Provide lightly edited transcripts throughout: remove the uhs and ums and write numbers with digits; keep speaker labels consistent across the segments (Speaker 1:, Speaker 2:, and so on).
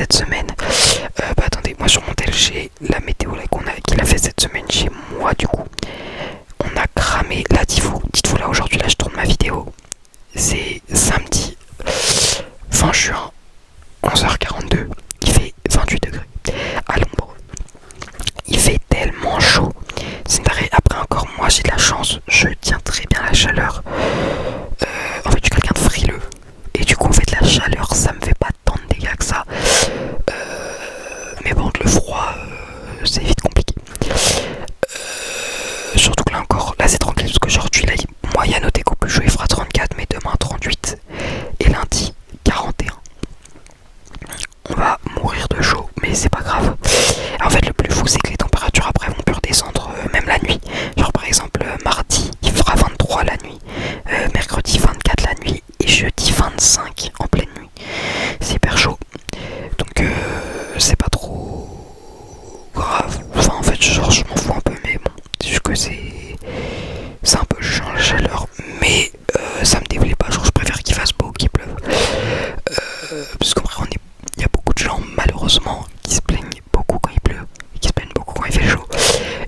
Speaker 1: cette semaine. Attendez, moi sur mon tel j'ai la météo là qu'il a fait cette semaine chez moi du coup. On a cramé, là dites-vous là aujourd'hui, là je tourne ma vidéo. C'est samedi 20 juin, 11h42, il fait 28 degrés à l'ombre. Il fait tellement chaud. C'est vrai, après encore moi j'ai de la chance, je tiens très bien la chaleur. En fait je suis quelqu'un de frileux. Et du coup en fait la chaleur ça me fait pas tant de dégâts que ça. Mais bon le froid c'est vite compliqué. Surtout que là encore, là c'est tranquille parce qu'aujourd'hui là moi il y a noté qu'au plus chaud il fera 34 mais demain 38 et lundi 41. On va mourir de chaud mais c'est pas grave. En fait le plus fou c'est que les températures après vont plus redescendre même la nuit. Genre par exemple mardi il fera 23 la nuit, mercredi 24 la nuit et jeudi 25 en pleine nuit. C'est hyper chaud. Donc c'est pas trop grave. Enfin en fait genre je m'en fous un peu mais bon. C'est juste que c'est un peu chiant la chaleur. Mais ça me déplaît pas. Genre je préfère qu'il fasse beau qu'il pleuve. Parce qu'en vrai il y a beaucoup de gens malheureusement qui se plaignent beaucoup quand il pleut. Et qui se plaignent beaucoup quand il fait chaud.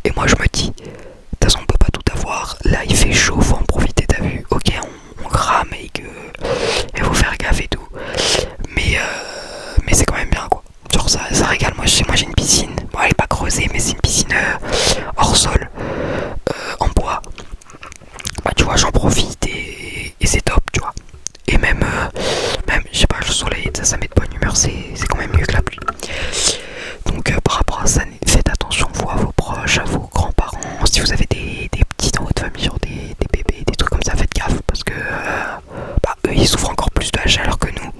Speaker 1: Et moi je me dis, de toute façon on peut pas tout avoir. Là il fait chaud, faut en profiter, t'as vu. Ok on crame et que il faut faire gaffe et tout. Mais c'est quand même bien quoi. Genre ça régale. Moi j'ai une piscine. Bon elle est pas creusée mais c'est une piscine hors sol. En bois. Bah tu vois j'en profite et c'est top tu vois. Et même je sais pas le soleil ça met de bonne humeur, c'est quand même mieux que la pluie. Donc par rapport à ça faites attention vous à vos proches, à vos grands-parents. Si vous avez des petits dans votre famille, genre des bébés, des trucs comme ça, faites gaffe parce que eux ils souffrent encore plus de la chaleur que nous.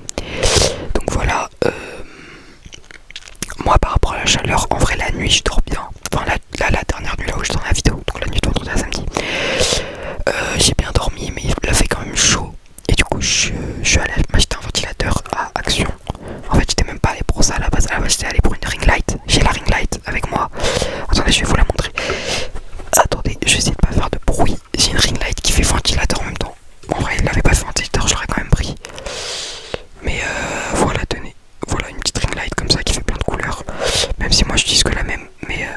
Speaker 1: Donc voilà. Moi par rapport à la chaleur, en vrai la nuit je dors bien. Enfin la dernière nuit là où je tourne la vidéo, donc la nuit de vendredi à samedi, j'ai bien dormi mais il a fait quand même chaud. Et du coup je suis allé m'acheter un ventilateur à Action. En fait j'étais même pas allé pour ça à la base j'étais allé pour une ring light. J'ai la ring light avec moi. Attendez je vais vous la montrer. Attendez je vais essayer de pas faire de bruit. J'ai une ring light qui fait ventilateur en même temps. En vrai il l'avait pas fait ventilateur je l'aurais quand même pris. Mais voilà tenez. Voilà une petite ring light comme ça qui fait plein de couleurs. Même si moi je dis que la même, mais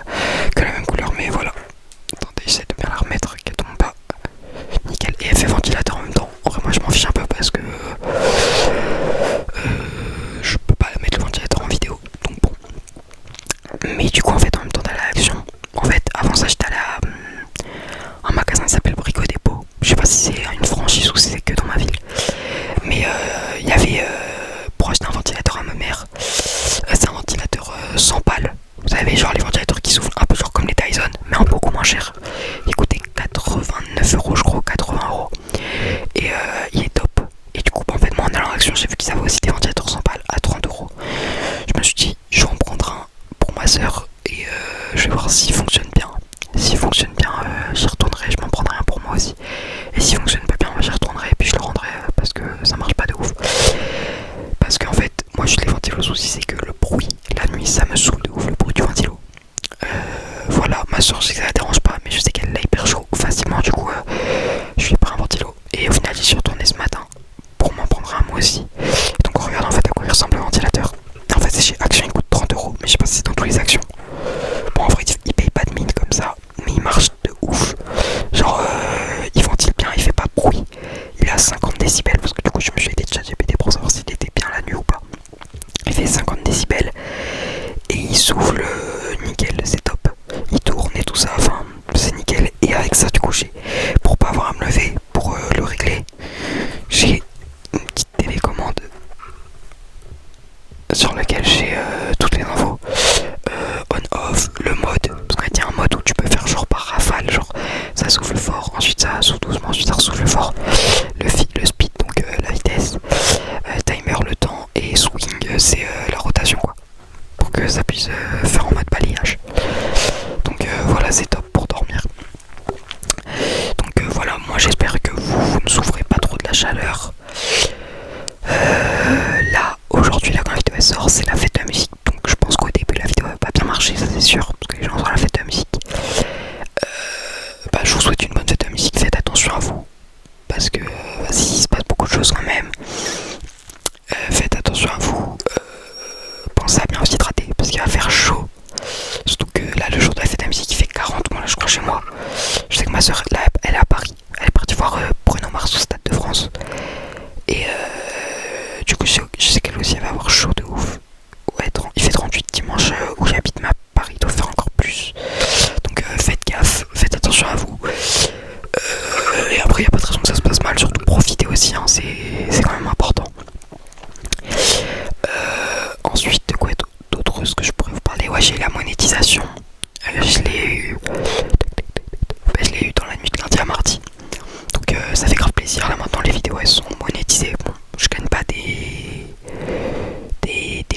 Speaker 1: que la même couleur, mais voilà. Attendez, j'essaie de bien la remettre, qu'elle tombe pas. Nickel. Et elle fait ventilateur en même temps. En vrai, moi je m'en fiche un peu parce que je peux pas mettre le ventilateur en vidéo. Donc bon. Mais du coup, en fait, en même temps, t'as l'action. En fait, avant ça, j'étais allé à un magasin qui s'appelle Brico Dépôt. Je sais pas si c'est une franchise ou si c'est que dans ma ville. Mais il y avait pour acheter un ventilateur à ma mère. C'est un ventilateur sans pales. Vous savez, genre les ventilateurs qui soufflent un peu genre comme les Dyson, mais en beaucoup moins cher. Il coûtait 89 € je crois, 80 €. Et il est top. Et du coup, en fait, moi en allant à Action, j'ai vu qu'ils avaient aussi des ventilateurs sans pales à 30 €. Je me suis dit, je vais en prendre un pour ma soeur et je vais voir s'il fonctionne bien. S'il fonctionne bien, j'y retournerai, je m'en prendrai un pour moi aussi. Et s'il fonctionne pas bien, j'y retournerai et puis je le rendrai parce que ça marche pas de ouf. Parce qu'en fait, moi juste les ventilos, le souci c'est que le bruit, la nuit ça me saoule de ouf le bruit du ventilo. Voilà, ma soeur je sais que ça la dérange pas, mais je sais qu'elle l'a hyper chaud facilement, du coup je lui ai pris un ventilo. Et au final j'y suis retourné ce matin pour m'en prendre un moi aussi. Et donc on regarde en fait à quoi il ressemble le ventilateur. En fait c'est chez Action, il coûte 30 €, mais je sais pas si c'est dans tous les Actions. Bon en vrai il paye pas de mine comme ça, mais il marche de ouf. Genre il ventile bien, il fait pas de bruit. Il a 50 décibels parce que du coup je me suis aidé de ChatGPT pour savoir s'il était bien la nuit ou pas. Il fait 50 décibels et il souffle nickel, c'est top. Il tourne et tout ça, enfin c'est nickel. Et avec ça du coup pour pas avoir à me lever pour le régler, j'ai une petite télécommande sur laquelle j'ai toutes les infos. On-off, le mode, parce qu'il y a un mode où tu peux faire genre par rafale, genre ça souffle fort, ensuite ça souffle doucement, ensuite ça souffle fort. Le speed, donc la vitesse, timer, le temps, et swing, c'est la rotation quoi. Pour que ça puisse faire en mode balayage. Donc voilà, c'est top pour dormir. Donc voilà, moi j'espère que vous ne souffrez pas trop de la chaleur. Là, aujourd'hui, là quand la vidéo elle sort, c'est la fête de la musique. Donc je pense qu'au début la vidéo va pas bien marcher, ça c'est sûr, parce que les gens sont à la fête de la musique. Je vous souhaite une bonne fête de la musique, faites attention à vous. Parce que si, il se passe beaucoup de choses quand même. Faites attention à vous. Pensez à bien aussi hydrater parce qu'il va faire chaud. Surtout que là, le jour de la fête de la musique, il fait 40. Moi, là, je crois chez moi. Je sais que ma soeur, là, elle est à Paris. Elle est partie voir Bruno Mars au Stade de France. Et du coup, je sais qu'elle aussi, elle va avoir chaud de ouf. Ouais, il fait 38 dimanche où j'habite, mais à Paris, il doit faire encore plus. Donc, faites gaffe, faites attention à vous. Et après, il n'y a pas de raison que ça se passe mal. Surtout, profitez aussi, hein, c'est quand même important. Ensuite, de quoi d'autre ce que je pourrais vous parler? Ouais, j'ai eu la monétisation. Je l'ai eu. Je l'ai eu dans la nuit de lundi à mardi. Donc ça fait grave plaisir. Là maintenant les vidéos elles sont monétisées. Bon, je gagne pas des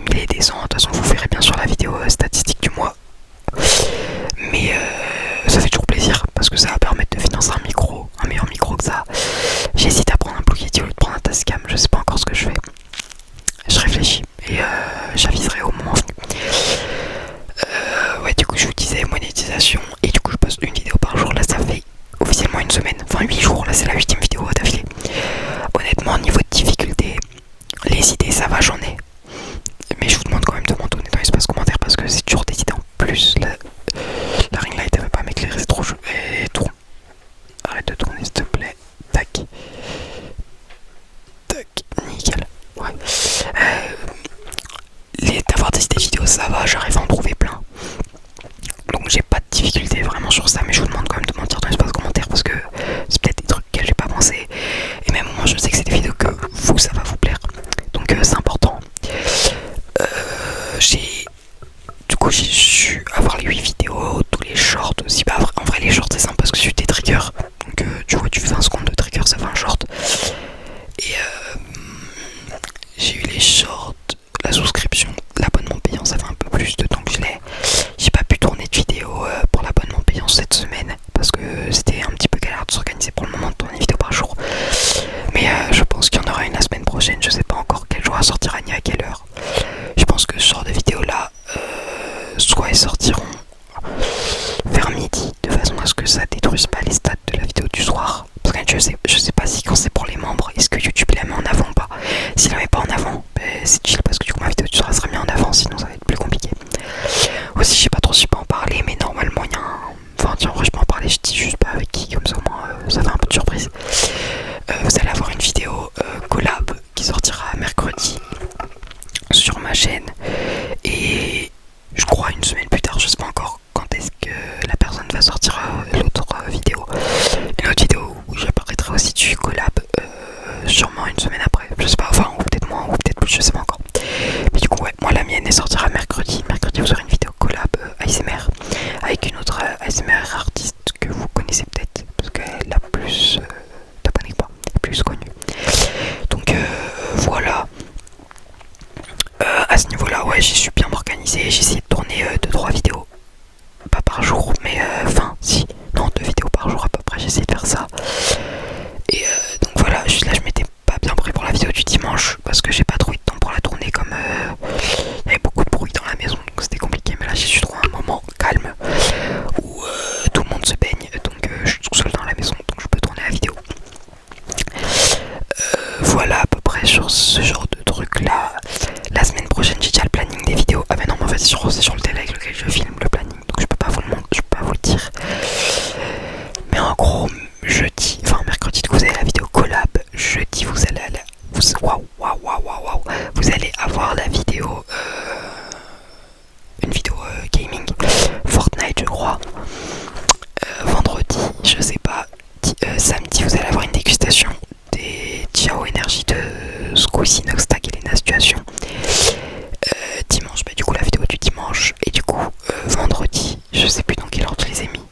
Speaker 1: milliers et des cents. De toute façon vous verrez bien sur la vidéo statistique du mois. Mais ça fait toujours plaisir parce que ça va permettre de financer un meilleur micro que ça. J'hésite à prendre un Blue Yeti au lieu de prendre un Tascam. Je sais pas encore ce que je fais. Je réfléchis et j'aviserai au moment venu. Ouais, du coup je vous disais monétisation et du coup je poste une vidéo par jour. Là ça fait officiellement une semaine, enfin 8 jours. Là c'est la 8ème vidéo d'affilée. Honnêtement, niveau de difficulté, les idées ça va, j'en ai. Mais je vous demande quand même de m'en donner dans l'espace commentaire parce que c'est toujours des idées en plus. La ring light elle veut pas m'éclairer, c'est trop chaud. Et tourne. Arrête de tourner s'il te plaît. Tac. Tac. Nickel. Ouais. D'avoir des idées vidéo ça va, j'arrive à en trouver plein. Donc j'ai pas de difficulté vraiment sur ça, mais je vous demande quand même de m'en dire dans l'espace commentaire parce que c'est peut-être des trucs auxquels j'ai pas pensé. Et même moi je sais que c'est des vidéos que vous ça va vous plaire. Donc c'est important. J'ai su avoir les 8 vidéos, tous les shorts aussi. Bah, en vrai les shorts c'est simple parce que c'est des triggers. Donc tu vois tu fais 20 secondes de trigger, ça fait un short. Et j'ai eu les shorts, la souscription, l'abonnement payant, ça fait un peu plus de temps que je l'ai. J'ai pas pu tourner de vidéo pour l'abonnement payant cette semaine parce que c'était un petit peu galère de s'organiser pour le moment de tourner une vidéo par jour. Mais je pense qu'il y en aura une la semaine prochaine. Je sais pas encore quel jour elle sortira ni à quelle heure. Je pense que ce genre de vidéo là, soit elles sortiront vers midi de façon à ce que ça détruise pas les stats de la vidéo du soir. Parce que je sais pas si quand c'est pour les membres, est-ce que YouTube la met en avant ou pas. S'il la met pas en avant, c'est chill parce que du coup ma vidéo du soir sera mise en avant, sinon ça va être plus compliqué. Aussi je sais pas trop si je peux en parler, mais normalement il y a un... Enfin tiens en vrai je peux en parler, je dis juste pas avec qui, comme ça au moins ça fait un peu de surprise. Vous allez avoir une vidéo collab qui sortira mercredi sur ma chaîne. Et je crois une semaine plus tard, je sais pas encore quand est-ce que la personne va sortir l'autre vidéo. Une autre vidéo où j'apparaîtrai aussi dessus collab sûrement une semaine après. Je sais pas, enfin ou peut-être moins ou peut-être plus, je sais pas encore. Mais du coup ouais, moi la mienne elle sortira mercredi. Mercredi vous aurez une vidéo collab ASMR avec une autre ASMR artiste que vous connaissez peut-être parce qu'elle a plus d'abonnés que moi, plus connue. Donc voilà. À ce niveau là ouais j'ai su bien m'organiser, j'ai essayé de tourner 2-3 vidéos, pas par jour mais enfin si, non 2 vidéos par jour à peu près, j'ai essayé de faire ça. Et donc voilà, juste là je m'étais pas bien pris pour la vidéo du dimanche parce que j'ai pas trouvé de temps pour la tourner comme il y avait beaucoup de bruit dans la maison donc c'était compliqué. Mais là j'ai su trouver un moment calme où tout le monde se baigne, donc je suis tout seul dans la maison donc je peux tourner la vidéo. Voilà à peu près sur ce genre de truc là. La semaine prochaine j'ai déjà le planning des vidéos. Ah mais non mais en fait c'est sur le tel avec lequel je filme le planning, donc je peux pas vous le dire. Mais en gros jeudi, enfin mercredi vous avez la vidéo collab. Jeudi vous allez vous allez avoir la vidéo une vidéo gaming Fortnite je crois. Vendredi je sais pas. Samedi vous allez avoir une dégustation des Ciao Énergie de Squeezie, Noxtag et Lena Situation. Dimanche bah du coup la vidéo du dimanche. Et du coup vendredi je sais plus dans quel ordre je les ai mis,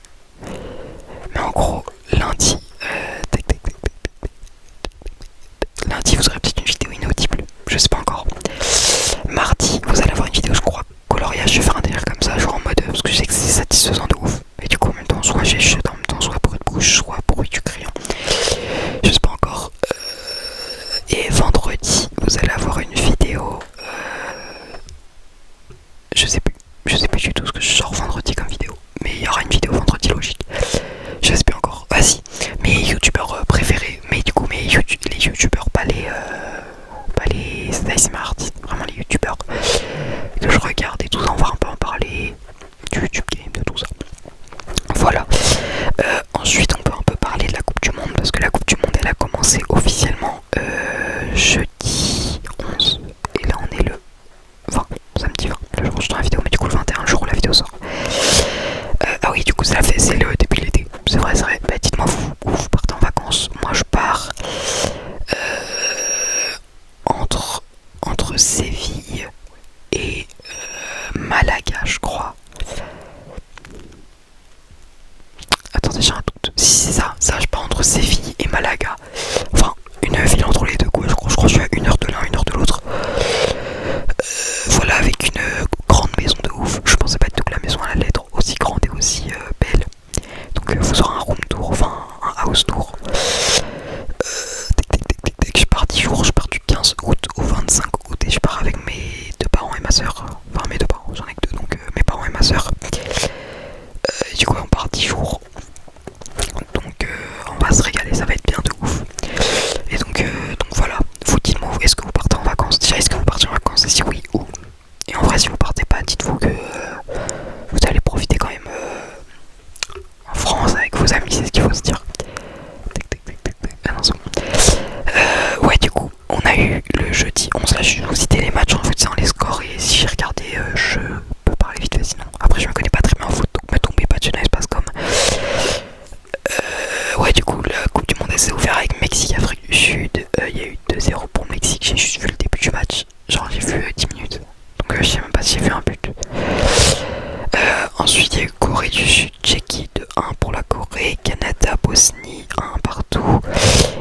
Speaker 1: mais en gros lundi lundi vous aurez peut-être une vidéo inaudible, je sais pas encore. Mardi vous allez avoir une vidéo je crois coloriage, je vais faire un délire comme ça genre en mode parce que je sais que c'est satisfaisant de ouf. Et du coup en même temps soit j'ai chute, en même temps soit bruit de bouche, soit bruit du crayon, je sais pas encore. Et vendredi vous allez avoir une vidéo je sais plus du tout ce que je sors vendredi comme vidéo, mais il y aura une vidéo vendredi logique. Je sais plus encore. Vas-y, mes youtubeurs préférés, mais du coup les youtubeurs pas les ASMR artistes, vraiment les youtubeurs que je regarde Malaga, je crois. Attendez, j'ai un doute. Si c'est ça je pars entre Séville et Malaga. Enfin, une ville entre les deux, quoi. Je crois que je suis à 1 heure de l'un, 1 heure de l'autre. Voilà, avec une grande maison de ouf. Je pensais pas du tout que la maison allait être aussi grande et aussi belle. Donc vous aurez un room tour, enfin un house tour. Je pars 10 jours, je pars du 15 août au 25 août et je pars avec mes deux parents et ma soeur. Enfin mes deux parents, j'en ai que deux, donc mes parents et ma soeur. Du coup on part 10 jours. Donc on va se régaler, ça va être bien de ouf. Et donc voilà, vous dites-moi, est-ce que vous partez en vacances? Déjà, est-ce que vous partez en vacances? Et si oui, où? Et en vrai, si vous partez pas, dites-vous que vous allez profiter quand même en France avec vos amis, c'est ce qu'il faut se dire. Ah non, c'est bon. Ouais, du coup, on a eu le jeudi 11, là je vais vous citer les matchs en foot, c'est les scores, et si j'ai regardé, je peux parler vite fait sinon. Après, je me connais pas très bien en foot, donc me tombez pas dessus dans l'espace comme. Ouais, du coup, la Coupe du Monde elle s'est ouverte avec Mexique, Afrique du Sud. Il y a eu 2-0 pour le Mexique, j'ai juste vu le début du match. Genre, j'ai vu 10 minutes. Donc, je sais même pas si j'ai vu un but. Ensuite, il y a eu Corée du Sud, Tchéquie 2-1 pour la Corée. Canada, Bosnie 1 partout.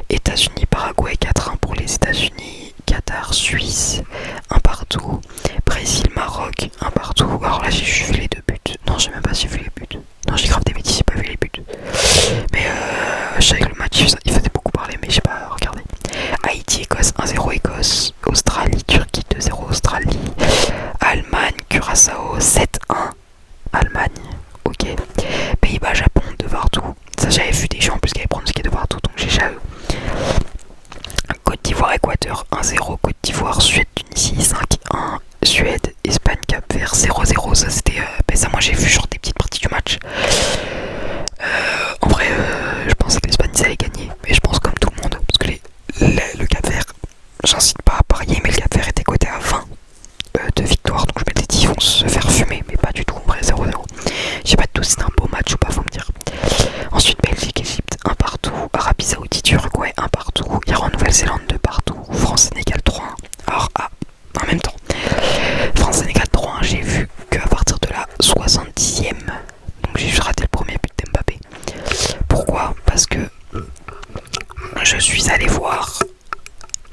Speaker 1: États-Unis, Paraguay 4-1 pour les États-Unis. Qatar, Suisse 1 partout. Brésil, Maroc 1 partout. Alors là, j'ai juste vu les deux buts. Non, j'ai même pas si j'ai vu les buts. Non, j'ai grave des bêtises, j'ai pas vu les buts. Mais je savais que le match il faisait beaucoup parler, mais j'ai pas regardé. Haïti, Écosse 1-0 Écosse. Australie, Turquie 2-0 Australie. Allemagne, Curaçao 7-1 Allemagne. Ok. Pays-Bas, Japon de partout. Ça, j'avais vu des gens en plus qui avaient pronostiqué de partout, donc j'ai déjà eu. Côte d'Ivoire, Équateur 1-0. Côte d'Ivoire, Suède, Tunisie 5-1. Suède, Espagne, Cap-Vert 0-0. Ça, c'était. Ça, moi, j'ai vu genre des petites parties du match. En vrai, je pensais que l'Espagne allait gagner, mais je pense comme tout le monde, parce que le Cap-Vert, j'incite pas à parier, mais le Cap-Vert était coté à 20 de victoire, donc je m'étais dit ils vont se faire fumer, mais pas du tout, en vrai 0-0. Je sais pas du tout si c'était un beau match ou pas, faut me dire. Ensuite Belgique, Égypte 1 partout, Arabie Saoudite, Uruguay 1 partout, Iran, Nouvelle-Zélande 2 partout, France, Sénégal 3-1. Alors en même temps, France, Sénégal 3-1, j'ai vu qu'à partir de la 70e, donc j'ai juste raté le premier but d'Mbappé. Pourquoi? Parce que je suis allé voir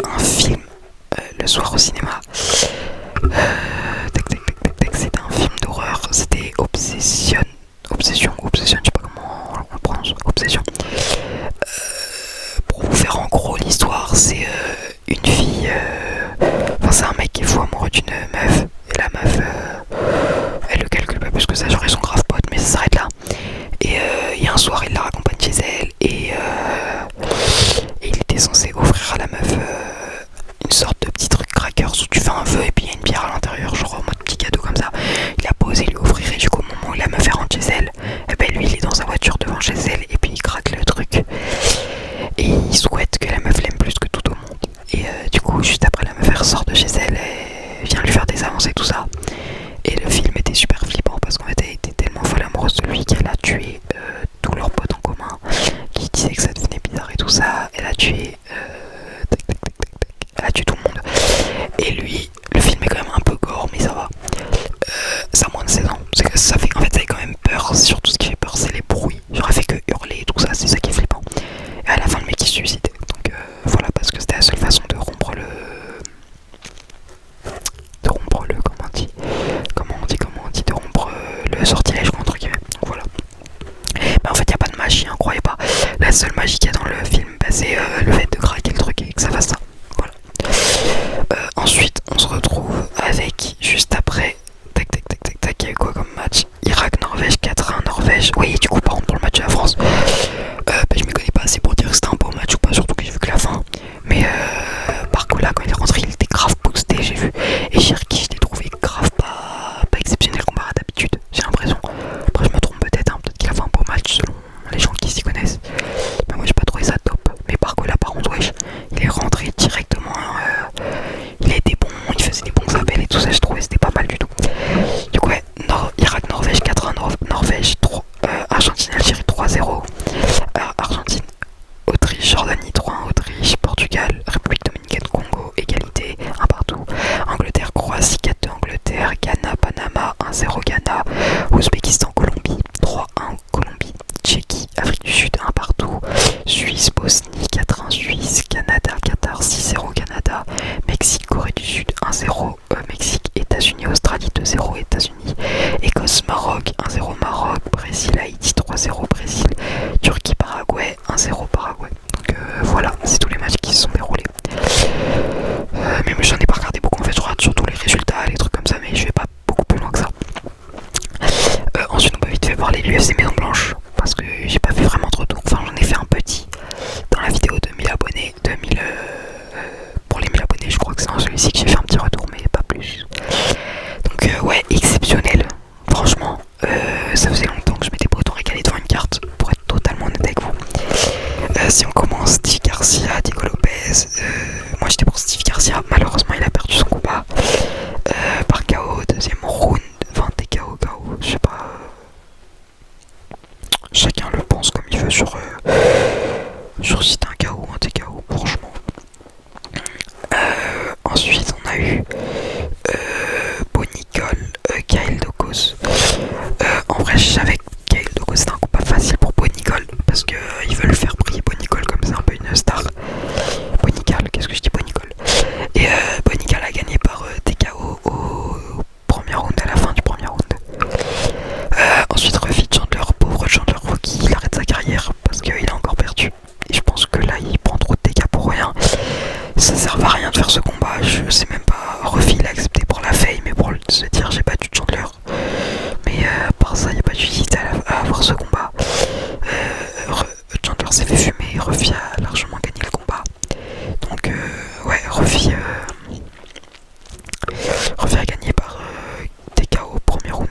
Speaker 1: un film le soir au cinéma. C'était un film d'horreur. C'était Obsession, je sais pas comment on le prononce. Obsession. Pour vous faire en gros l'histoire, c'est une fille. Enfin, c'est un mec qui est fou amoureux d'une meuf. Et la meuf, elle le calcule pas plus que ça. Genre, ils sont grave potes, mais ça s'arrête là. Et il y a un soir, il la raccompagne chez elle. Et il était censé offrir à la meuf une sorte de petit truc crackers où tu fais un vœu et puis il y a une bière à l'intérieur, genre en mode petit cadeau comme ça. Il a posé, lui offrir, et du coup, au moment où la meuf est 1-0 Ghana, Ouzbékistan, Colombie, 3-1 Colombie, Tchéquie, Afrique du Sud, 1 partout, Suisse, Bosnie, 4-1 Suisse, Canada, Qatar, 6-0 Canada, Mexique, Corée du Sud, 1-0 Mexique, États-Unis, Australie, 2-0 États-Unis, Écosse, Maroc, 1-0 Maroc, Brésil, Haïti, 3-0 Brésil, Turquie, Paraguay, 1-0 Paraguay. Donc voilà, c'est tous les matchs qui se sont déroulés. Mais j'en ai pas regardé beaucoup en fait, je regarde surtout les résultats, les trucs comme ça, mais je vais pas beaucoup plus loin que ça. Ensuite on peut vite fait parler de l'UFC Maison Blanche, parce que j'ai pas fait vraiment trop de tour, enfin j'en ai fait un petit dans la vidéo de 1000 abonnés, pour les 1000 abonnés je crois que c'est dans celui-ci que j'ai fait un petit retour, mais pas plus. Donc ouais, exceptionnel, franchement, ça faisait longtemps que je m'étais pas autant régalé devant une carte, pour être totalement honnête avec vous. Si on commence, Steve Garcia, Diego Lopez, moi j'étais pour Steve Garcia, malheureusement il a perdu son combat par KO, deuxième round, enfin TKO, KO, je sais pas, chacun le pense comme il veut sur si c'était un KO ou un TKO, franchement. Ensuite on a eu Bo Nicol, Kyle Dokos. En vrai je savais que Kyle Dokos c'était un combat facile pour Bo Nicol, parce que ils veulent faire briller Bo Nicol comme c'est un peu une star. Bonical, qu'est-ce que je dis Bonicol. Et Bonical a gagné par TKO au premier round, à la fin du premier round. Ensuite Ruffy Chandler, pauvre Chandler Rookie, il arrête sa carrière parce qu'il a encore perdu. Et je pense que là il prend trop de dégâts pour rien. Ça sert à rien de faire ce combat, je sais même pas. Ruffy il a accepté pour la fame, mais pour se dire j'ai battu Chandler. Mais à part ça, il n'y a pas d'utilité à avoir ce combat. Chandler s'est fait fumer, Ruffy a largement gagné le combat. Donc ouais, Ruffy a gagné par TKO au premier round.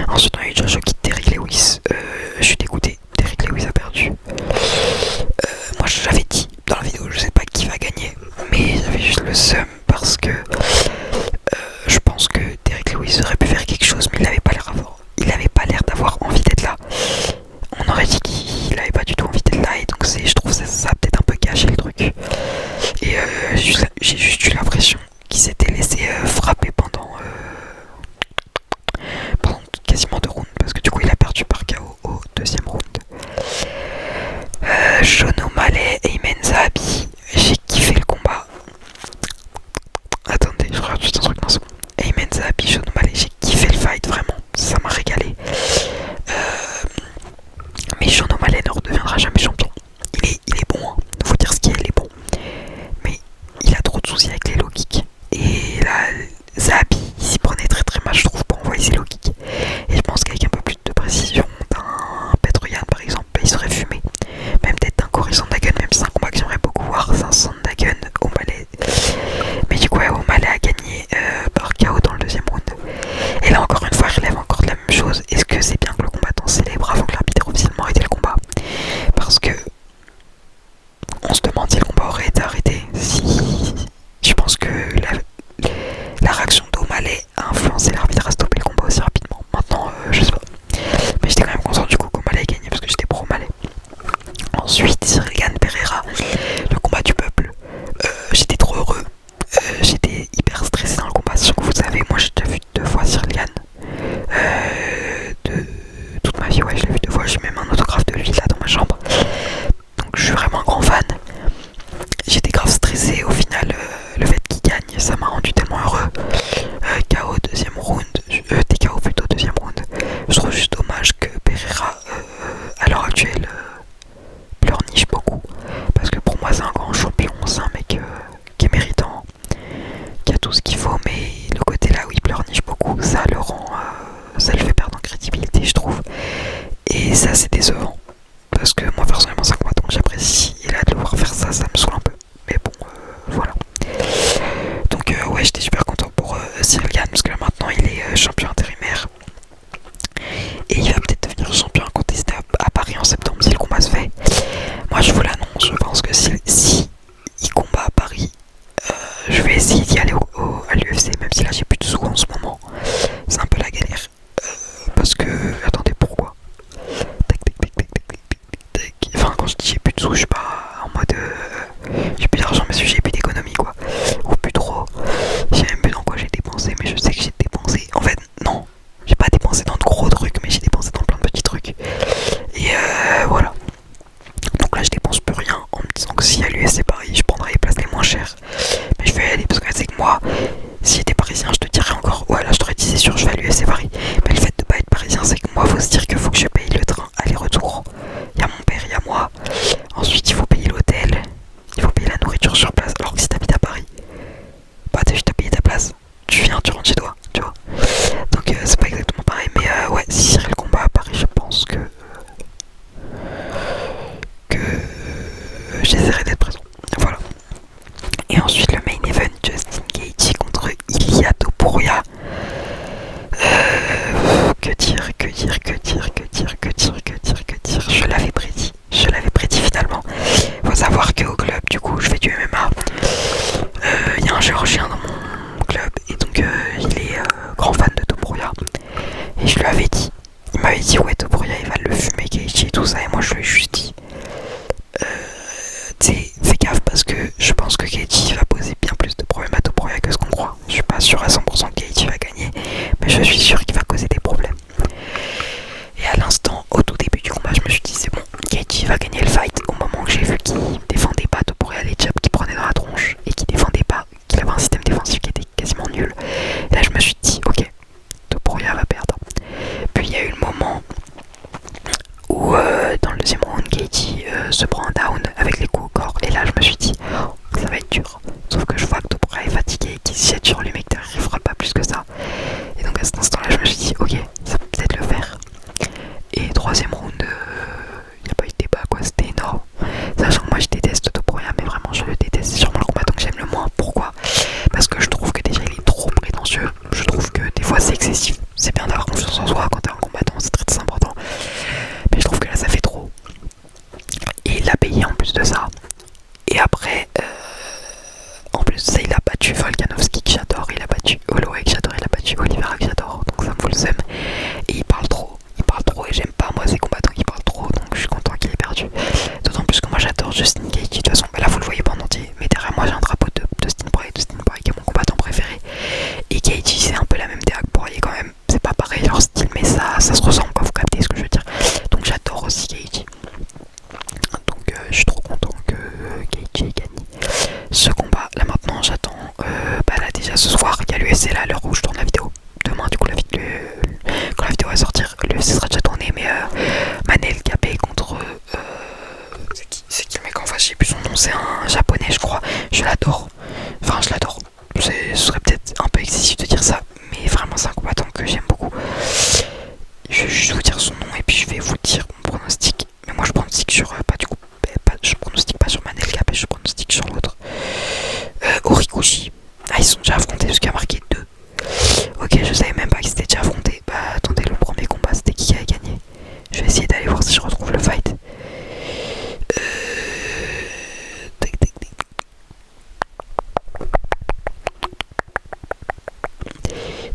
Speaker 1: Ensuite on a eu Joshua Kidd, Derrick Lewis. Je suis dégoûté, Derrick Lewis a perdu. Moi j'avais dit dans la vidéo, je sais pas qui va gagner, mais j'avais juste le seum parce que je pense que Derrick Lewis aurait pu faire quelque chose, mais il avait pas l'air d'avoir envie d'être là. On aurait dit qu'il avait pas du tout envie d'être là, et donc je trouve ça a peut-être un peu gâché le truc. Et j'ai juste eu l'impression qu'il s'était laissé frapper pendant quasiment 2 rounds, parce que du coup il a perdu par KO au deuxième round. Sean O'Malley et Ayman Zahabi, j'ai kiffé le combat. Attendez, je regarde juste un truc dans ce moment. Ayman Zahabi, Sean O'Malley, j'ai kiffé le fight, vraiment, ça m'a régalé. Mais Sean O'Malley ne redeviendra jamais champion. Il est bon, hein. Faut dire ce qu'il est, il est bon. Mais il a trop de soucis avec les low kicks. Et là, Zahabi, il s'y prenait très très mal, je trouve, pour envoyer ses low kicks. Et je pense qu'avec un peu plus de précision d'un Petroyan par exemple, il serait fumé. Même peut-être d'un Cory Sandhagen, même si c'est un combat que j'aimerais beaucoup voir, c'est un Sandhagen O'Malley. Mais du coup, ouais, O'Malley a gagné par KO dans le deuxième round. Et là, encore une fois, je relève encore de la même chose. Est-ce que c'est bien que le combattant célèbre avant que l'arbitre officiellement arrête le combat? Parce que on se demande si le combat aurait été arrêté. Si je pense que la réaction d'O'Malley a influencé l'arbitre à stopper le combat aussi rapidement. Maintenant, je sais pas. Mais j'étais quand même content du coup qu'O'Malley ait gagné parce que j'étais pro O'Malley. Ensuite, Cyril Pereira, le combat du peuple. J'étais trop heureux. J'étais hyper stressé dans le combat. Sachant que vous savez, moi j'ai déjà vu 2 fois Cyril de toute ma vie. Ouais, je l'ai vu 2 fois. J'ai même un autographe de lui là dans ma chambre. Donc je suis vraiment un grand fan. J'étais grave stressé. Au final, le fait qu'il gagne, ça m'a rendu tellement heureux. KO deuxième round. Et je lui avais dit, il m'avait dit ouais Topuria il va le fumer Keiichi et tout ça, et moi je lui ai juste dit tu sais, fais gaffe parce que je pense que Keiichi va poser bien plus de problèmes à Topuria que ce qu'on croit. Je suis pas sûr à 100% que Keiichi va gagner, mais je suis sûr qu'il va causer des problèmes. Et à l'instant, au tout début du combat, je me suis dit c'est bon, Keiichi va gagner le fight. Au moment où j'ai vu qu'il défendait pas Topuria, les jabs qu'il prenait dans la tronche et qu'il défendait pas, qu'il avait un système défensif qui était quasiment nul. Et là je me suis dit ok, Topuria va perdre. Puis il y a eu le moment où dans le deuxième round, Keiichi se prend un down avec les coups au corps. Et là je me suis dit oh, ça va être dur. Sauf que je vois que Topuria est fatigué et qu'il se jette sur lui mais qu'il n'arrivera pas plus que ça. Et donc à cet instant là je me suis dit ok, ça peut peut-être le faire. Et troisième round, il n'y a pas eu de débat quoi, c'était énorme. Sachant que moi je déteste Topuria, mais vraiment je le déteste, c'est sûrement le combattant que j'aime le moins. Pourquoi? Parce que je trouve que déjà il est trop prétentieux, je trouve que des fois c'est excessif. C'est bien d'avoir confiance en soi quand t'es un combattant, c'est très très important. Mais je trouve que là ça fait trop. Et il l'a payé en plus de ça. Et après, en plus de ça il a battu Volkanovski que j'adore, il a battu Holloway que j'adore, il a battu Oliveira que j'adore, donc ça me fout le seum. Et il parle trop et j'aime pas moi ces combattants qui parlent trop, donc je suis content qu'il ait perdu. D'autant plus que moi j'adore Justin Gaethje, de toute façon, bah là vous le voyez pas en entier, mais derrière moi j'ai un drapeau de Dustin Poirier qui est mon combattant préféré. Et Gaethje c'est un peu la même DA que Poirier quand même, c'est pas pareil leur style mais ça se ressemble quoi, vous captez ce que je veux dire. Donc j'adore aussi Gaethje. Donc je suis trop content que Gaethje ait gagné ce combat. Là maintenant j'attends, bah là déjà ce soir il y a l'UFC là à l'heure où je tourne la vidéo. Demain du coup quand la vidéo va sortir, l'UFC sera déjà tourné, mais Manel Kape contre c'est qui le mec en face, je sais plus son nom, c'est un japonais je crois, je l'adore, enfin je l'adore, ce serait peut-être un peu excessif de dire ça, mais vraiment c'est un combattant que j'aime beaucoup. Je vais juste vous dire son nom et puis je vais vous dire mon pronostic, mais moi je pronostique sur, je pronostique pas sur Manel Kape, je pronostique sur l'autre, Horiguchi. Ah ils sont déjà affrontés parce qu'il y a marqué 2. Ok, je savais même pas qu'ils s'étaient déjà affrontés. Bah attendez, le premier combat c'était qui a gagné? Je vais essayer d'aller voir si je retrouve le fight. Tac, tac, tac.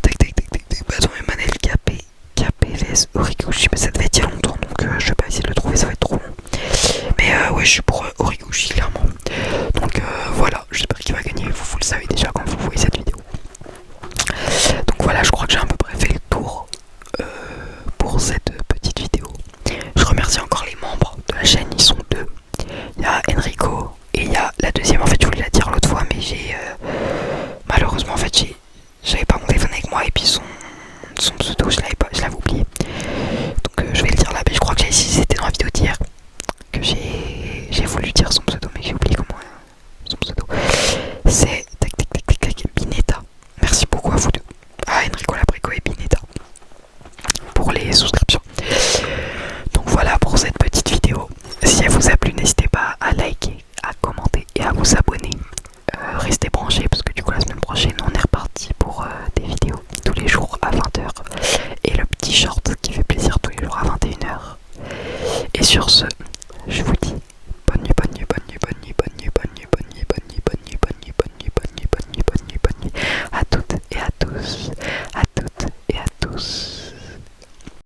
Speaker 1: Tac, tac, tac, tac, tac. Bah attends, mais Manel Kape vs Horiguchi, mais ça devait être il y a longtemps donc je vais pas essayer de le trouver, ça va être trop long. Mais ouais, je suis pour Horiguchi clairement. Donc voilà, j'espère qu'il va gagner. Vous le savez déjà quand vous voyez cette vidéo. Donc voilà, je crois que j'ai à peu près fait le tour pour cette petite vidéo. Je remercie encore les membres de la chaîne, ils sont 2. Il y a Enrico et il y a la deuxième, en fait je voulais la dire l'autre fois mais j'ai malheureusement en fait j'avais pas mon téléphone avec moi et puis son pseudo je l'avais oublié. Donc je vais le dire là, mais je crois que c'était dans la vidéo d'hier que j'ai voulu dire son pseudo mais j'ai oublié comment son pseudo. C'est tac tac tac tac tac Binetta. Merci beaucoup à vous deux. Ah, Enrico Labrico et Binetta pour les souscriptions. Donc voilà pour cette petite vidéo. Si elle vous a plu, n'hésitez pas à liker, à commenter et à vous abonner. Restez branchés parce que du coup la semaine prochaine on est reparti pour des vidéos tous les jours à 20h. Et le petit short qui fait plaisir tous les jours à 21h. Et sur ce, je vous dis